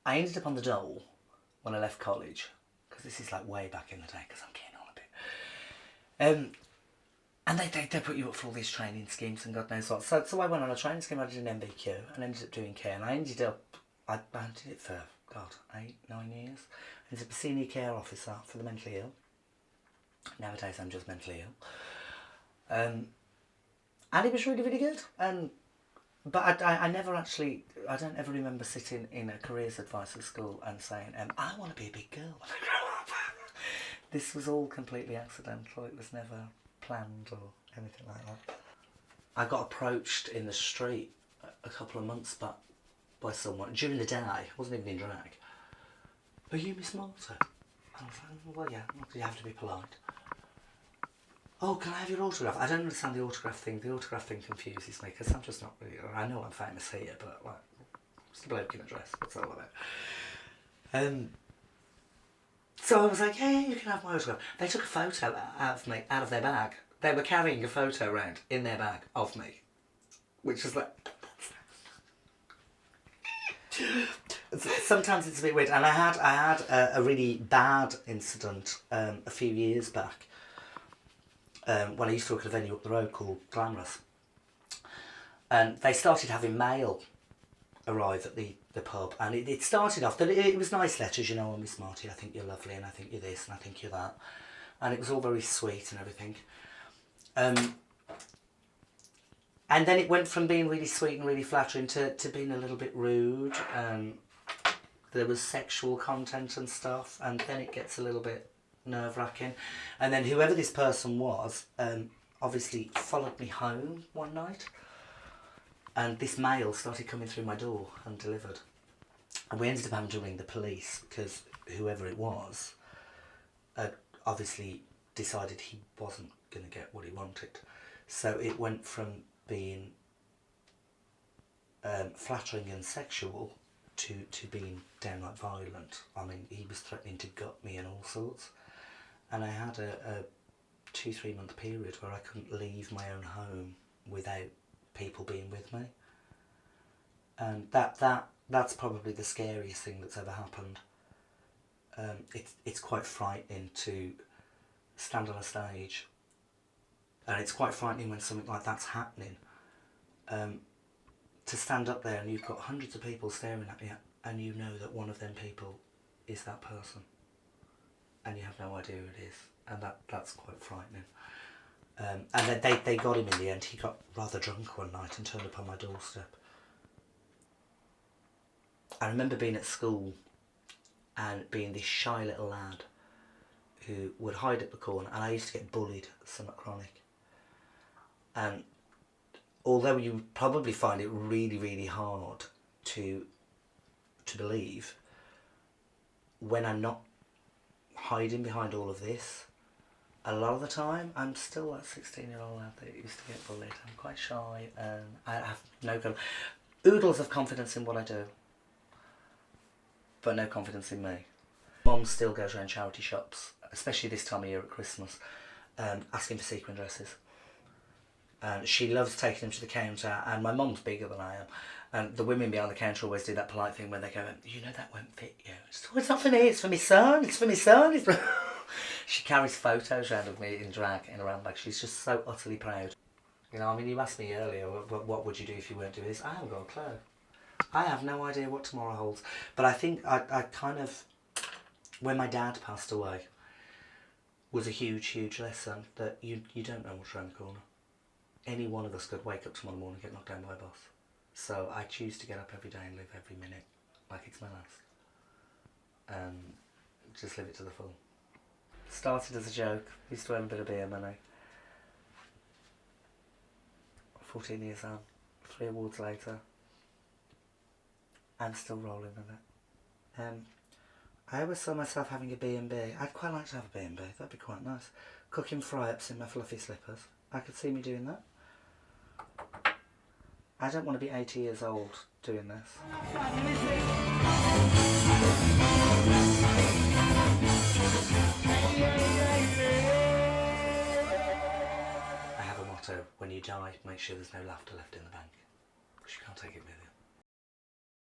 I ended up on the dole when I left college, because this is like way back in the day, because I'm keen on a bit. And they put you up for all these training schemes and God knows what. So I went on a training scheme, I did an MBQ and ended up doing care. And I did it for, God, 8, 9 years. I ended up a senior care officer for the mentally ill. Nowadays I'm just mentally ill. And it was really, really good. But I never actually, I don't ever remember sitting in a careers advisor school and saying, I want to be a big girl when I grow up. This was all completely accidental. It was never planned or anything like that. I got approached in the street a couple of months back by someone during the day. I wasn't even in drag. Are you Miss Malta? I was like, well, yeah, you have to be polite. Oh, can I have your autograph? I don't understand the autograph thing. The autograph thing confuses me because I'm just not really. I know I'm famous here, but like, just a bloke in a dress. What's all about? So I was like, hey, you can have my autograph. They took a photo out of me, out of their bag. They were carrying a photo around in their bag of me, which was like. Sometimes it's a bit weird, and I had a really bad incident a few years back when I used to work at a venue up the road called Glamorous, and they started having mail arrive at the pub, and it started off that it was nice letters, you know, oh, Miss Marty, I think you're lovely, and I think you're this, and I think you're that, and it was all very sweet and everything. And then it went from being really sweet and really flattering to being a little bit rude. There was sexual content and stuff, and then it gets a little bit nerve-wracking. And then whoever this person was, obviously followed me home one night, and this mail started coming through my door undelivered. And we ended up having to ring the police because whoever it was obviously decided he wasn't going to get what he wanted. So it went from being flattering and sexual to being downright violent. I mean, he was threatening to gut me and all sorts. And I had a 2-3 month period where I couldn't leave my own home without people being with me. And that's probably the scariest thing that's ever happened. It's quite frightening to stand on a stage, and it's quite frightening when something like that's happening. To stand up there and you've got hundreds of people staring at you, and you know that one of them people is that person, and you have no idea who it is, and that's quite frightening. And then they got him in the end. He got rather drunk one night and turned up on my doorstep. I remember being at school and being this shy little lad who would hide at the corner, and I used to get bullied somewhat chronic. And although you probably find it really, really hard to believe, when I'm not hiding behind all of this, a lot of the time I'm still that 16-year-old lad that used to get bullied. I'm quite shy, and I have no oodles of confidence in what I do, but no confidence in me. Mum still goes around charity shops, especially this time of year at Christmas, asking for sequin dresses. And she loves taking them to the counter, and my mum's bigger than I am, and the women behind the counter always do that polite thing where they go, you know that won't fit you. It's not for me, it's for my son, it's for my son. She carries photos around of me in drag in her handbag. She's just so utterly proud. You know, I mean, you asked me earlier, what would you do if you weren't doing this? I haven't got a clue. I have no idea what tomorrow holds. But I think I kind of, when my dad passed away, was a huge, huge lesson that you don't know what's around the corner. Any one of us could wake up tomorrow morning and get knocked down by a bus. So I choose to get up every day and live every minute like it's my last. And just live it to the full. Started as a joke, used to earn a bit of beer money. 14 years on, 3 awards later, I'm still rolling in it. I always saw myself having a B&B. I'd quite like to have a B&B, that'd be quite nice. Cooking fry-ups in my fluffy slippers. I could see me doing that. I don't want to be 80 years old doing this. I have a motto: when you die, make sure there's no laughter left in the bank, because you can't take it with you.